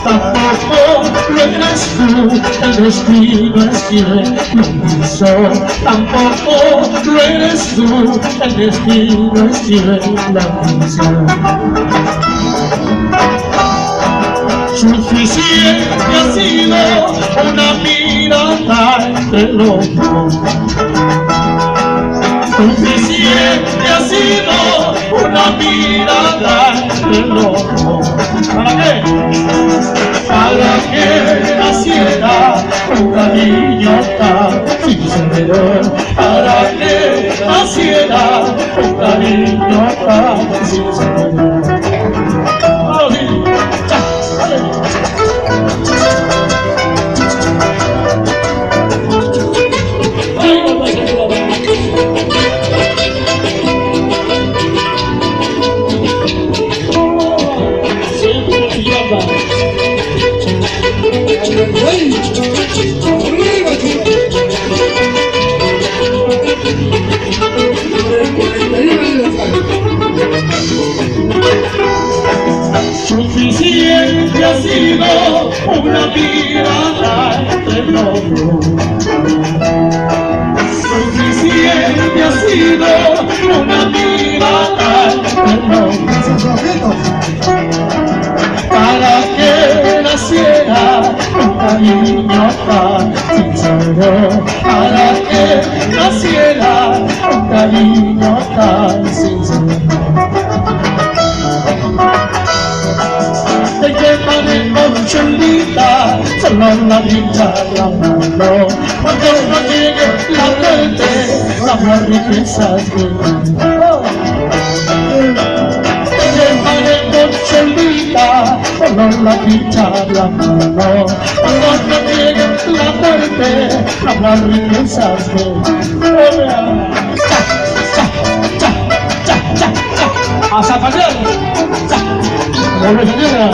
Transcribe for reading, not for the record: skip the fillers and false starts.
Tampoco lo eres tú, el destino es quien lo quiso. Tampoco lo eres tú, el destino es quien lo quiso. Suficiente ha sido una mirada entre los dos. Suficiente ha sido una mirada entre los dos. ¿Para qué? Para que naciera un cariño tan sincero. Para que naciera un cariño tan sincero. Suficiente ha sido una mirada entre los dos. Suficiente ha sido una mirada entre los dos. Para que naciera un cariño tan sincero. Para que naciera un cariño tan sincero. Te llevaré con chulita, solo la dicha de amarlo. Cuando no llegue la muerte, habrá riquezas de amor. Te llevaré con chulita, solo la dicha de amarlo. Cuando no llegue la muerte, habrá riquezas de amor. ¡A Zapatero! ¡Volve, señora!